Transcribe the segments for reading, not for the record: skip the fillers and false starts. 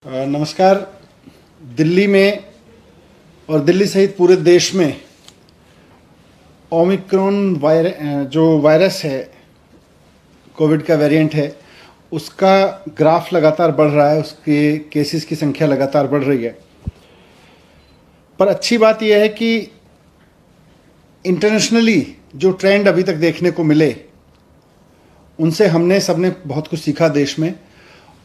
नमस्कार। दिल्ली में और दिल्ली सहित पूरे देश में ओमिक्रॉन जो वायरस है, कोविड का वेरिएंट है, उसका ग्राफ लगातार बढ़ रहा है, उसके केसेस की संख्या लगातार बढ़ रही है। पर अच्छी बात यह है कि इंटरनेशनली जो ट्रेंड अभी तक देखने को मिले, उनसे हमने सबने बहुत कुछ सीखा देश में,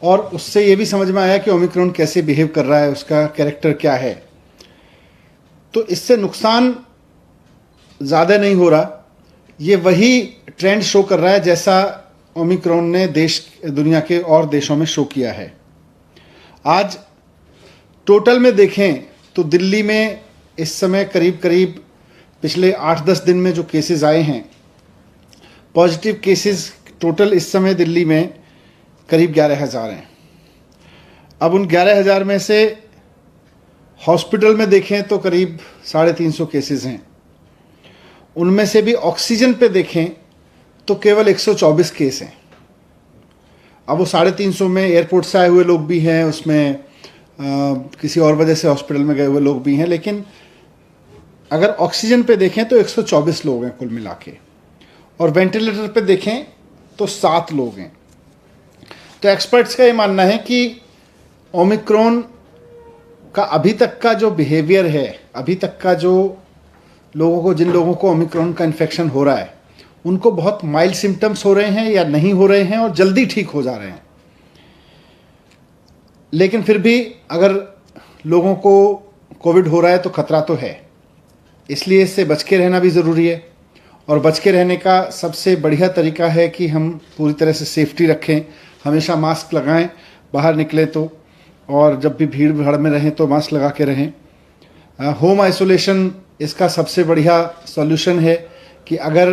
और उससे ये भी समझ में आया कि ओमिक्रॉन कैसे बिहेव कर रहा है, उसका कैरेक्टर क्या है। तो इससे नुकसान ज़्यादा नहीं हो रहा, ये वही ट्रेंड शो कर रहा है जैसा ओमिक्रॉन ने दुनिया के और देशों में शो किया है। आज टोटल में देखें तो दिल्ली में इस समय करीब पिछले 8-10 दिन में जो केसेस आए हैं, पॉजिटिव केसेस टोटल इस समय दिल्ली में करीब 11,000 हैं। अब उन 11,000 में से हॉस्पिटल में देखें तो करीब 350 केसेस हैं। उनमें से भी ऑक्सीजन पे देखें तो केवल 124 केस हैं। अब वो 350 में एयरपोर्ट से आए हुए लोग भी हैं, उसमें किसी और वजह से हॉस्पिटल में गए हुए लोग भी हैं, लेकिन अगर ऑक्सीजन पे देखें तो 124 लोग हैं कुल मिला के, और वेंटिलेटर पे देखें तो 7 लोग हैं। तो एक्सपर्ट्स का ये मानना है कि ओमिक्रॉन का अभी तक का जो बिहेवियर है, अभी तक का जो जिन लोगों को ओमिक्रॉन का इन्फेक्शन हो रहा है, उनको बहुत माइल्ड सिम्टम्स हो रहे हैं या नहीं हो रहे हैं और जल्दी ठीक हो जा रहे हैं। लेकिन फिर भी अगर लोगों को कोविड हो रहा है तो खतरा तो है, इसलिए इससे बच के रहना भी ज़रूरी है। और बच के रहने का सबसे बढ़िया तरीका है कि हम पूरी तरह से सेफ्टी रखें, हमेशा मास्क लगाएं बाहर निकले तो, और जब भी भीड़ भाड़ में रहें तो मास्क लगा के रहें। होम आइसोलेशन इसका सबसे बढ़िया सॉल्यूशन है कि अगर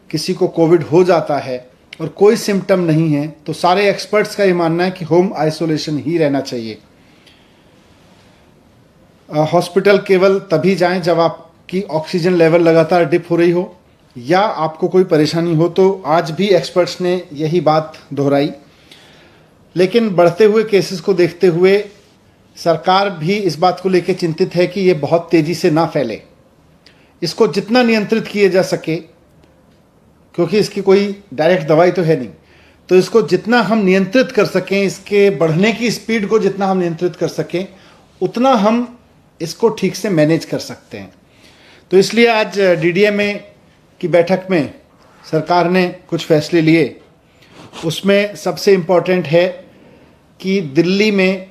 किसी को कोविड हो जाता है और कोई सिम्टम नहीं है तो सारे एक्सपर्ट्स का ये मानना है कि होम आइसोलेशन ही रहना चाहिए। हॉस्पिटल केवल तभी जाएं जब आपकी ऑक्सीजन लेवल लगातार डिप हो रही हो या आपको कोई परेशानी हो, तो आज भी एक्सपर्ट्स ने यही बात दोहराई। लेकिन बढ़ते हुए केसेस को देखते हुए सरकार भी इस बात को लेकर चिंतित है कि ये बहुत तेज़ी से ना फैले, इसको जितना नियंत्रित किया जा सके, क्योंकि इसकी कोई डायरेक्ट दवाई तो है नहीं, तो इसको जितना हम नियंत्रित कर सकें, इसके बढ़ने की स्पीड को जितना हम नियंत्रित कर सकें, उतना हम इसको ठीक से मैनेज कर सकते हैं। तो इसलिए आज डीडीएमए की बैठक में सरकार ने कुछ फैसले लिए। उसमें सबसे इम्पॉर्टेंट है कि दिल्ली में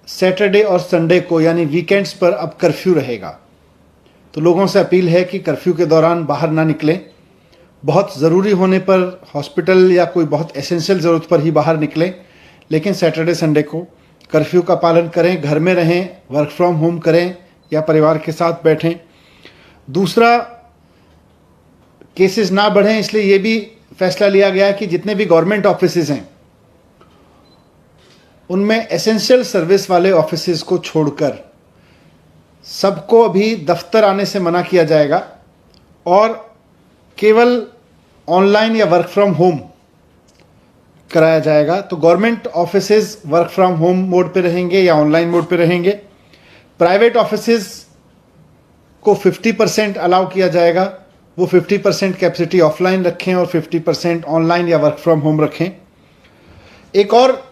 सैटरडे और संडे को, यानी वीकेंड्स पर अब कर्फ्यू रहेगा। तो लोगों से अपील है कि कर्फ्यू के दौरान बाहर ना निकलें, बहुत ज़रूरी होने पर हॉस्पिटल या कोई बहुत एसेंशियल ज़रूरत पर ही बाहर निकलें, लेकिन सैटरडे संडे को कर्फ्यू का पालन करें, घर में रहें, वर्क फ्रॉम होम करें या परिवार के साथ बैठें। दूसरा, केसेस ना बढ़ें, इसलिए ये भी फैसला लिया गया कि जितने भी गवर्नमेंट ऑफिसेज हैं उनमें एसेंशियल सर्विस वाले ऑफिसेज को छोड़कर सबको अभी दफ्तर आने से मना किया जाएगा और केवल ऑनलाइन या वर्क फ्रॉम होम कराया जाएगा। तो government offices work from home mode पे रहेंगे या ऑनलाइन मोड पे रहेंगे। प्राइवेट ऑफिसेज को 50% अलाउ किया जाएगा, वो 50% कैपेसिटी ऑफलाइन रखें और 50% ऑनलाइन या वर्क फ्रॉम होम रखें। एक और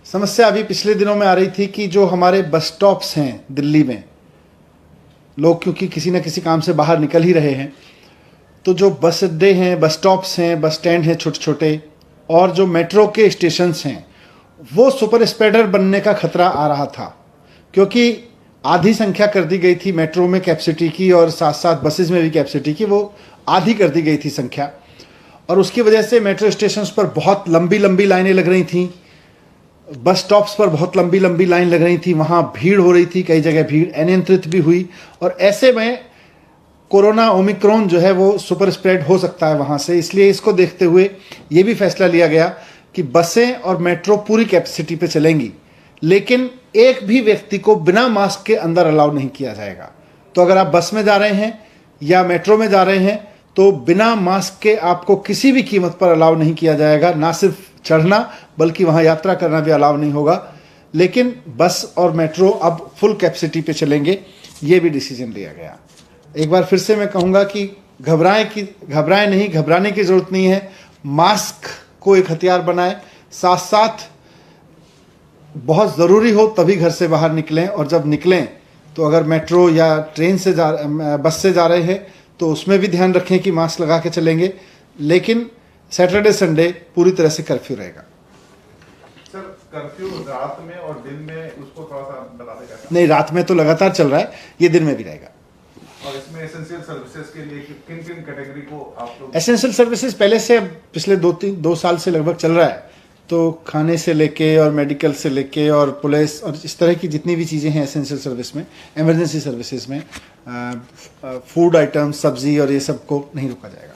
समस्या अभी पिछले दिनों में आ रही थी कि जो हमारे बस स्टॉप्स हैं दिल्ली में, लोग क्योंकि किसी न किसी काम से बाहर निकल ही रहे हैं, तो जो बस अड्डे हैं, बस स्टॉप्स हैं, बस स्टैंड हैं छोटे छोटे, और जो मेट्रो के स्टेशंस हैं, वो सुपर स्प्रेडर बनने का खतरा आ रहा था, क्योंकि आधी संख्या कर दी गई थी मेट्रो में कैपेसिटी की, और साथ साथ बसेस में भी कैपेसिटी की वो आधी कर दी गई थी संख्या, और उसकी वजह से मेट्रो स्टेशंस पर बहुत लंबी लंबी लाइनें लग रही थी, बस स्टॉप्स पर बहुत लंबी लंबी लाइन लग रही थी, वहाँ भीड़ हो रही थी, कई जगह भीड़ अनियंत्रित भी हुई, और ऐसे में कोरोना ओमिक्रॉन जो है वो सुपर स्प्रेड हो सकता है वहाँ से। इसलिए इसको देखते हुए ये भी फैसला लिया गया कि बसें और मेट्रो पूरी कैपेसिटी पे चलेंगी, लेकिन एक भी व्यक्ति को बिना मास्क के अंदर अलाउ नहीं किया जाएगा। तो अगर आप बस में जा रहे हैं या मेट्रो में जा रहे हैं तो बिना मास्क के आपको किसी भी कीमत पर अलाउ नहीं किया जाएगा, ना सिर्फ चढ़ना बल्कि वहाँ यात्रा करना भी अलाउ नहीं होगा। लेकिन बस और मेट्रो अब फुल कैपेसिटी पे चलेंगे, ये भी डिसीजन लिया गया। एक बार फिर से मैं कहूँगा कि घबराएं नहीं, घबराने की ज़रूरत नहीं है। मास्क को एक हथियार बनाएं, साथ साथ बहुत ज़रूरी हो तभी घर से बाहर निकलें, और जब निकलें तो अगर मेट्रो या ट्रेन से बस से जा रहे हैं तो उसमें भी ध्यान रखें कि मास्क लगा के चलेंगे। लेकिन सैटरडे संडे पूरी तरह से कर्फ्यू रहेगा। सर, कर्फ्यू रात में और दिन में उसको थोड़ा सा बता दें कैसा? नहीं, रात में तो लगातार चल रहा है, ये दिन में भी रहेगा। और इसमें एसेंशियल सर्विसेज के लिए किन किन कैटेगरी को आप लोग? एसेंशियल सर्विसेज पहले से पिछले 2 साल से लगभग चल रहा है, तो खाने से लेके और मेडिकल से लेके और पुलिस और इस तरह की जितनी भी चीज़ें हैं एसेंशियल सर्विस में, इमरजेंसी सर्विसेज में, फूड आइटम्स, सब्जी और ये सब को नहीं रोका जाएगा।